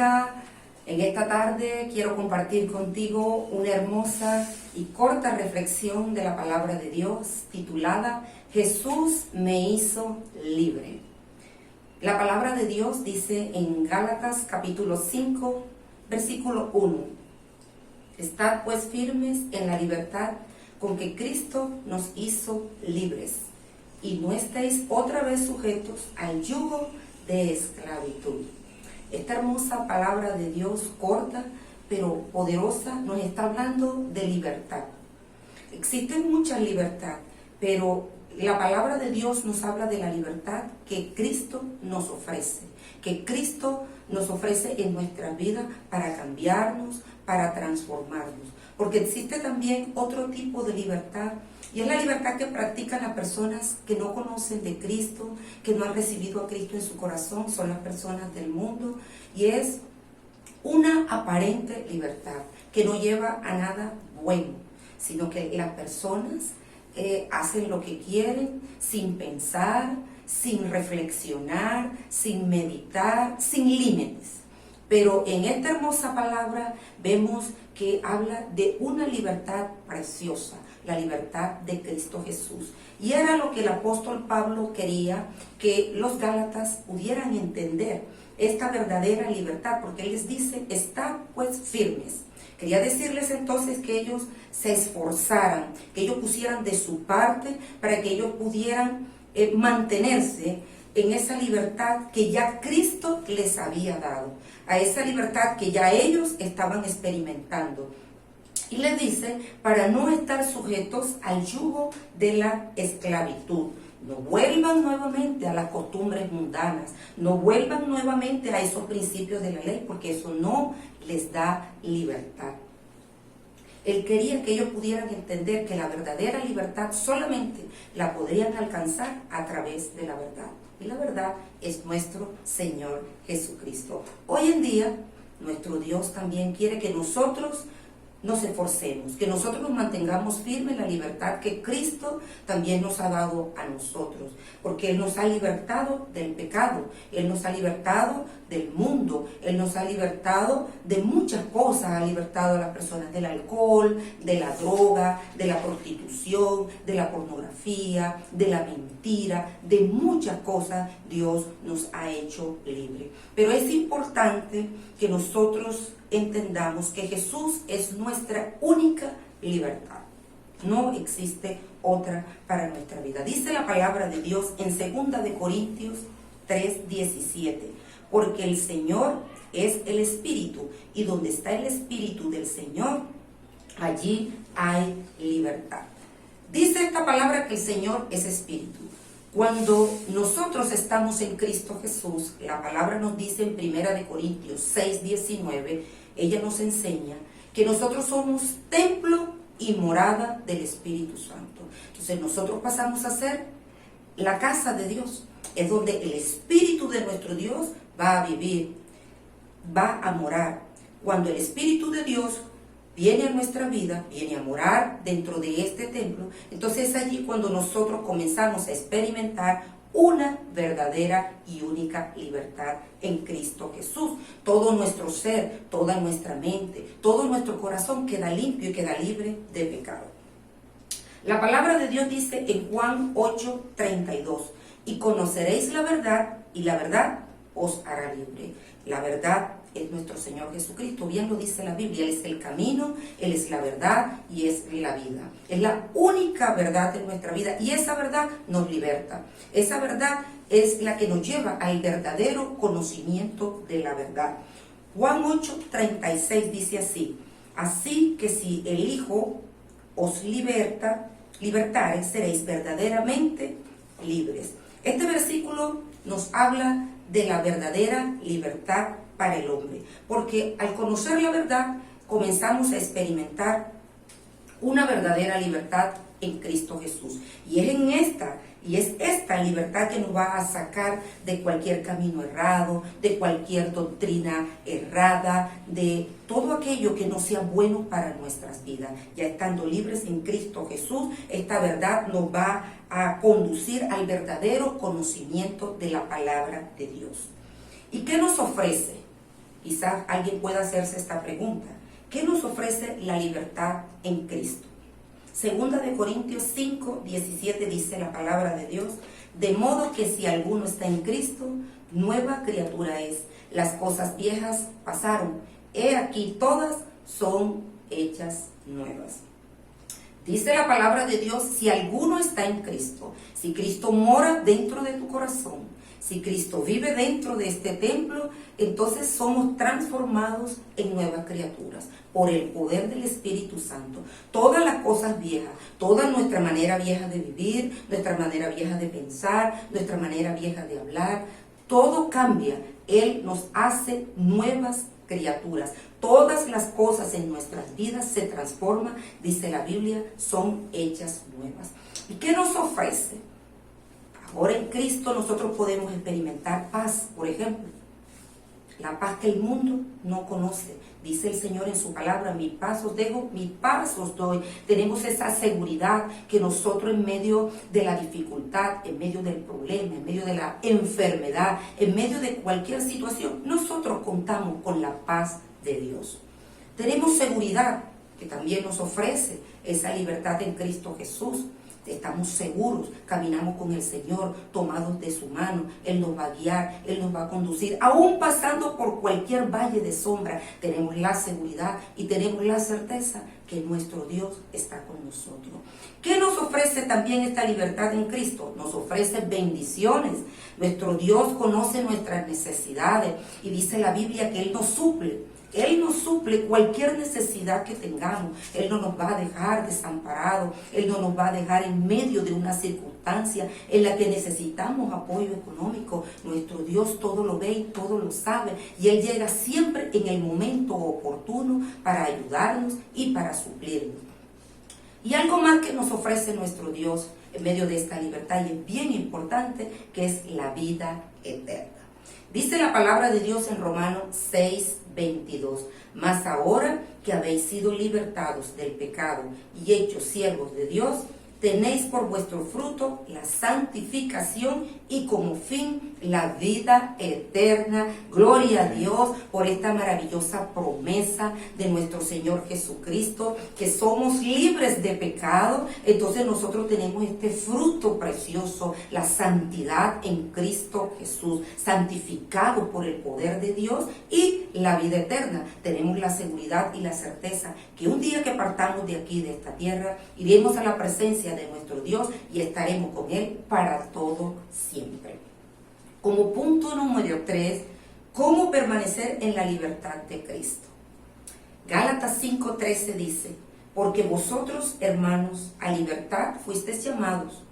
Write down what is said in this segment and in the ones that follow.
Hola, en esta tarde quiero compartir contigo una hermosa y corta reflexión de la palabra de Dios titulada Jesús me hizo libre. La palabra de Dios dice en Gálatas capítulo 5, versículo 1: Estad pues firmes en la libertad con que Cristo nos hizo libres, y no estéis otra vez sujetos al yugo de esclavitud. Esta hermosa palabra de Dios, corta pero poderosa, nos está hablando de libertad. Existe mucha libertad, pero la palabra de Dios nos habla de la libertad que Cristo nos ofrece, que Cristo nos ofrece en nuestra vida para cambiarnos, para transformarnos. Porque existe también otro tipo de libertad, y es la libertad que practican las personas que no conocen de Cristo, que no han recibido a Cristo en su corazón, son las personas del mundo, y es una aparente libertad que no lleva a nada bueno, sino que las personas hacen lo que quieren sin pensar, sin reflexionar, sin meditar, sin límites. Pero en esta hermosa palabra vemos que habla de una libertad preciosa, la libertad de Cristo Jesús. Y era lo que el apóstol Pablo quería que los gálatas pudieran entender, esta verdadera libertad, porque él les dice, estad pues firmes. Quería decirles entonces que ellos se esforzaran, que ellos pusieran de su parte para que ellos pudieran mantenerse en esa libertad que ya Cristo les había dado, a esa libertad que ya ellos estaban experimentando. Y les dice, para no estar sujetos al yugo de la esclavitud. No vuelvan nuevamente a las costumbres mundanas, no vuelvan nuevamente a esos principios de la ley, porque eso no les da libertad. Él quería que ellos pudieran entender que la verdadera libertad solamente la podrían alcanzar a través de la verdad. Y la verdad es nuestro Señor Jesucristo. Hoy en día, nuestro Dios también quiere que nosotros nos esforcemos, que nosotros nos mantengamos firmes en la libertad que Cristo también nos ha dado a nosotros, porque Él nos ha libertado del pecado, Él nos ha libertado del mundo, Él nos ha libertado de muchas cosas, ha libertado a las personas del alcohol, de la droga, de la prostitución, de la pornografía, de la mentira, de muchas cosas Dios nos ha hecho libre. Pero es importante que nosotros entendamos que Jesús es nuestra única libertad. No existe otra para nuestra vida. Dice la palabra de Dios en 2 de Corintios 3:17, porque el Señor es el Espíritu, y donde está el Espíritu del Señor, allí hay libertad. Dice esta palabra que el Señor es Espíritu. Cuando nosotros estamos en Cristo Jesús, la palabra nos dice en 1 de Corintios 6:19, ella nos enseña que nosotros somos templo y morada del Espíritu Santo. Entonces nosotros pasamos a ser la casa de Dios, es donde el Espíritu de nuestro Dios va a vivir, va a morar. Cuando el Espíritu de Dios viene a nuestra vida, viene a morar dentro de este templo, entonces es allí cuando nosotros comenzamos a experimentar una verdadera y única libertad en Cristo Jesús. Todo nuestro ser, toda nuestra mente, todo nuestro corazón queda limpio y queda libre de pecado. La palabra de Dios dice en Juan 8:32, y conoceréis la verdad, y la verdad os hará libre. La verdad es nuestro Señor Jesucristo, bien lo dice la Biblia, Él es el camino, Él es la verdad y es la vida. Es la única verdad de nuestra vida, y esa verdad nos liberta. Esa verdad es la que nos lleva al verdadero conocimiento de la verdad. Juan 8:36 dice así, así que si el Hijo os libertare, seréis verdaderamente libres. Este versículo nos habla de la verdadera libertad para el hombre, porque al conocer la verdad comenzamos a experimentar una verdadera libertad en Cristo Jesús, y es esta libertad que nos va a sacar de cualquier camino errado, de cualquier doctrina errada, de todo aquello que no sea bueno para nuestras vidas. Ya estando libres en Cristo Jesús, esta verdad nos va a conducir al verdadero conocimiento de la palabra de Dios. ¿Y qué nos ofrece Quizás alguien pueda hacerse esta pregunta: ¿qué nos ofrece la libertad en Cristo? Segunda de Corintios 5, 17 dice la palabra de Dios: de modo que si alguno está en Cristo, nueva criatura es. Las cosas viejas pasaron, he aquí todas son hechas nuevas. Dice la palabra de Dios: si alguno está en Cristo, si Cristo mora dentro de tu corazón, si Cristo vive dentro de este templo, entonces somos transformados en nuevas criaturas por el poder del Espíritu Santo. Todas las cosas viejas, toda nuestra manera vieja de vivir, nuestra manera vieja de pensar, nuestra manera vieja de hablar, todo cambia. Él nos hace nuevas criaturas. Todas las cosas en nuestras vidas se transforman, dice la Biblia, son hechas nuevas. ¿Y qué nos ofrece? Ahora en Cristo nosotros podemos experimentar paz, por ejemplo. La paz que el mundo no conoce. Dice el Señor en su palabra: mi paz os dejo, mi paz os doy. Tenemos esa seguridad que nosotros en medio de la dificultad, en medio del problema, en medio de la enfermedad, en medio de cualquier situación, nosotros contamos con la paz de Dios. Tenemos seguridad que también nos ofrece esa libertad en Cristo Jesús. Estamos seguros, caminamos con el Señor, tomados de su mano. Él nos va a guiar, Él nos va a conducir. Aún pasando por cualquier valle de sombra, tenemos la seguridad y tenemos la certeza que nuestro Dios está con nosotros. ¿Qué nos ofrece también esta libertad en Cristo? Nos ofrece bendiciones. Nuestro Dios conoce nuestras necesidades y dice la Biblia que Él nos suple. Él nos suple cualquier necesidad que tengamos. Él no nos va a dejar desamparados. Él no nos va a dejar en medio de una circunstancia en la que necesitamos apoyo económico. Nuestro Dios todo lo ve y todo lo sabe. Y Él llega siempre en el momento oportuno para ayudarnos y para suplirnos. Y algo más que nos ofrece nuestro Dios en medio de esta libertad, y es bien importante, que es la vida eterna. Dice la palabra de Dios en Romanos 6, 22. Mas ahora que habéis sido libertados del pecado y hechos siervos de Dios, tenéis por vuestro fruto la santificación y como fin la vida eterna. Gloria a Dios por esta maravillosa promesa de nuestro Señor Jesucristo, que somos libres de pecado. Entonces nosotros tenemos este fruto precioso, la santidad en Cristo Jesús, santificado por el poder de Dios, y la vida eterna. Tenemos la seguridad y la certeza que un día que partamos de aquí, de esta tierra, iremos a la presencia de nuestro Dios y estaremos con Él para todo siempre. Como punto número 3, ¿cómo permanecer en la libertad de Cristo? Gálatas 5:13 dice: porque vosotros, hermanos, a libertad fuisteis llamados,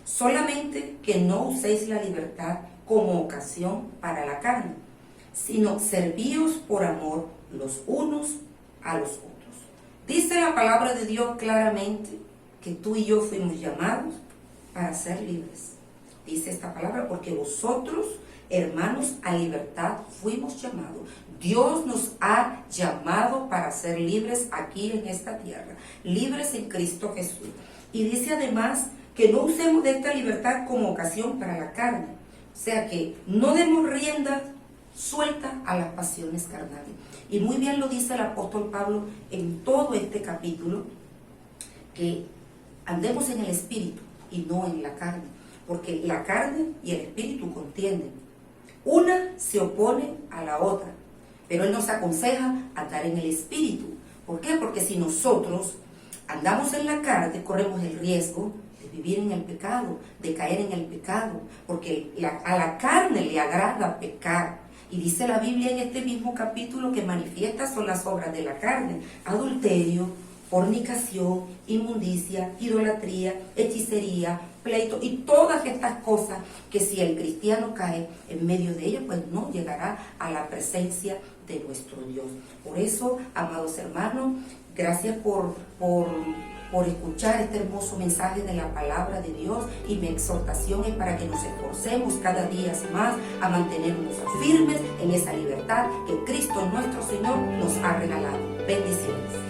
solamente que no uséis la libertad como ocasión para la carne, sino servíos por amor los unos a los otros. Dice la palabra de Dios claramente que tú y yo fuimos llamados para ser libres. Dice esta palabra: porque vosotros, hermanos, a libertad fuimos llamados. Dios nos ha llamado para ser libres aquí en esta tierra, libres en Cristo Jesús. Y dice además que no usemos de esta libertad como ocasión para la carne. O sea que no demos rienda suelta a las pasiones carnales. Y muy bien lo dice el apóstol Pablo en todo este capítulo, que andemos en el espíritu y no en la carne, porque la carne y el espíritu contienden. Una se opone a la otra, pero Él nos aconseja andar en el espíritu. ¿Por qué? Porque si nosotros andamos en la carne, corremos el riesgo de vivir en el pecado, de caer en el pecado, porque a la carne le agrada pecar. Y dice la Biblia en este mismo capítulo que manifiestas son las obras de la carne: adulterio, fornicación, inmundicia, idolatría, hechicería, pleito y todas estas cosas que si el cristiano cae en medio de ellas, pues no llegará a la presencia de nuestro Dios. Por eso, amados hermanos, gracias por escuchar este hermoso mensaje de la palabra de Dios, y mi exhortación es para que nos esforcemos cada día más a mantenernos firmes en esa libertad que Cristo nuestro Señor nos ha regalado. Bendiciones.